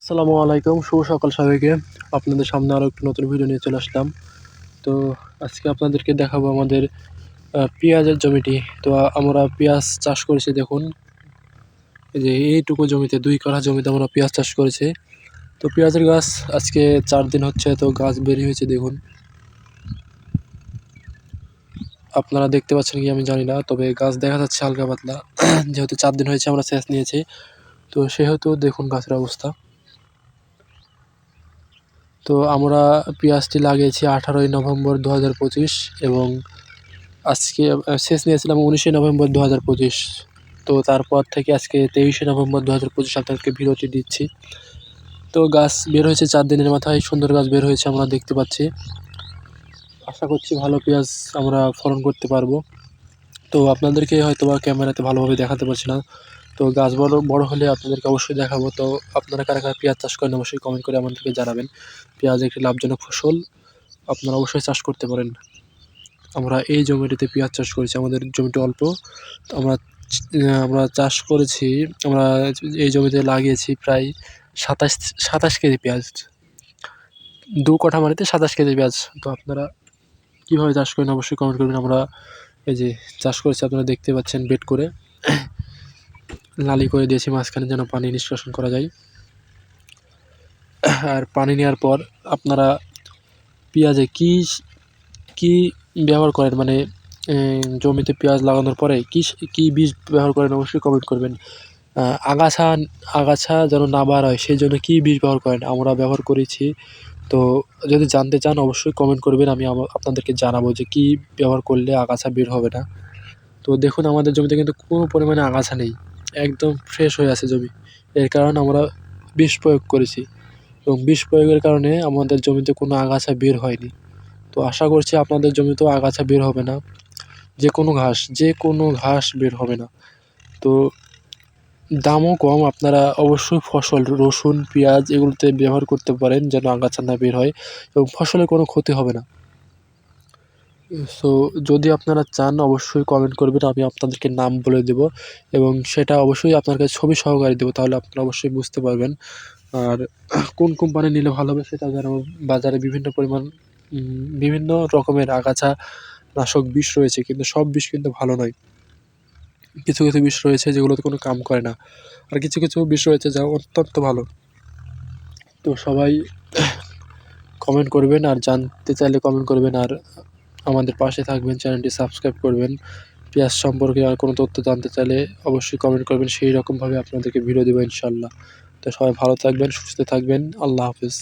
আসসালামু আলাইকুম, শুভ সকাল সবাইকে। আপনাদের সামনে আরও একটি নতুন ভিডিও নিয়ে চলে আসলাম। তো আজকে আপনাদেরকে দেখাবো আমাদের পেঁয়াজের জমিটি। তো আমরা পেঁয়াজ চাষ করেছি, দেখুন এই যে এইটুকু জমিতে 2 কাঠা জমিতে আমরা পেঁয়াজ চাষ করেছি। তো পেঁয়াজের গাছ আজকে 4 দিন হচ্ছে, তো গাছ বের হয়েছে দেখুন। আপনারা দেখতে পাচ্ছেন কি আমি জানি না, তবে গাছ দেখা যাচ্ছে হালকা পাতলা। যেহেতু 4 দিন হয়েছে আমরা সেচ নিয়েছি, তো সেহেতু দেখুন গাছের অবস্থা। তো আমরা পেঁয়াজটি লাগিয়েছি 18ই নভেম্বর 2025 এবং আজকে সেচ নিয়েছিলাম 19শে নভেম্বর 2025। তো তারপর থেকে আজকে 23শে নভেম্বর 2025 আপনাদেরকে বিরতি দিচ্ছি। তো গাছ বের হয়েছে 4 দিনের মাথায়, সুন্দর গাছ বের হয়েছে আমরা দেখতে পাচ্ছি। আশা করছি ভালো পেঁয়াজ আমরা ফলন করতে পারবো। তো আপনাদেরকে হয়তোবা ক্যামেরাতে ভালোভাবে দেখাতে পারছি না। তো গাছ বড় হলে আপনাদেরকে অবশ্যই দেখাবো। তো আপনারা কারা কারা পেঁয়াজ চাষ করেন অবশ্যই কমেন্ট করে আমাদেরকে জানাবেন। পেঁয়াজ একটি লাভজনক ফসল, আপনারা অবশ্যই চাষ করতে পারেন। আমরা এই জমিটিতে পেঁয়াজ চাষ করেছি, আমাদের জমিটি অল্প। তো আমরা চাষ করেছি, আমরা এই জমিতে লাগিয়েছি প্রায় 27 কেজি পেঁয়াজ। 2 কাঠা মাটিতে 27 কেজি পেঁয়াজ। তো আপনারা কীভাবে চাষ করেন অবশ্যই কমেন্ট করবেন। আমরা এই যে চাষ করেছি, আপনারা দেখতে পাচ্ছেন বেড করে নালি করে দিয়েছি মাঝখানে, যেন পানি নিষ্কাশন করা যায়। আর পানি নেওয়ার পর আপনারা পেঁয়াজে কি ব্যবহার করেন, মানে জমিতে পেঁয়াজ লাগানোর পরে কি বীজ ব্যবহার করেন অবশ্যই কমেন্ট করবেন। আগাছা যেন না বার হয় সেই জন্য কী বীজ ব্যবহার করেন, আমরা ব্যবহার করেছি। তো যদি জানতে চান অবশ্যই কমেন্ট করবেন, আমি আপনাদেরকে জানাবো যে কী ব্যবহার করলে আগাছা বের হবে না। তো দেখুন আমাদের জমিতে কিন্তু কোনো পরিমাণে আগাছা নেই, একদম ফ্রেশ হয়ে আছে জমি। এর কারণ আমরা বিষ প্রয়োগ করেছি এবং বিষ প্রয়োগের কারণে আমাদের জমিতে কোনো আগাছা বের হয়নি। তো আশা করছি আপনাদের জমিতেও আগাছা বের হবে না, যে কোনো ঘাস বের হবে না। তো দামও কম, আপনারা অবশ্যই ফসল রসুন, পেঁয়াজ এগুলোতে ব্যবহার করতে পারেন যেন আগাছা না বের হয় এবং ফসলের কোনো ক্ষতি হবে না। সো যদি আপনারা চান অবশ্যই কমেন্ট করবেন, আমি আপনাদেরকে নাম বলে দেবো এবং সেটা অবশ্যই আপনার কাছে ছবি সহকারে দেবো, তাহলে আপনারা অবশ্যই বুঝতে পারবেন। আর কোন কোম্পানি নিলে ভালো হবে সেটাও জানাবো। বাজারে বিভিন্ন রকমের আগাছা নাশক বিষ রয়েছে, কিন্তু সব বিষ কিন্তু ভালো নয়। কিছু বিষ রয়েছে যেগুলোতে কোনো কাম করে না, আর কিছু বিষ রয়েছে যা অত্যন্ত ভালো। তো সবাই কমেন্ট করবেন, আর জানতে চাইলে কমেন্ট করবেন, আর আমাদের পাশে থাকবেন, চ্যানেলটি সাবস্ক্রাইব করবেন। পেঁয়াজ সম্পর্কে আর কোনো তথ্য জানতে চাইলে অবশ্যই কমেন্ট করবেন, সেই রকমভাবে আপনাদেরকে ভিডিও দেবো ইনশাল্লাহ। তো সবাই ভালো থাকবেন, সুস্থ থাকবেন। আল্লাহ হাফেজ।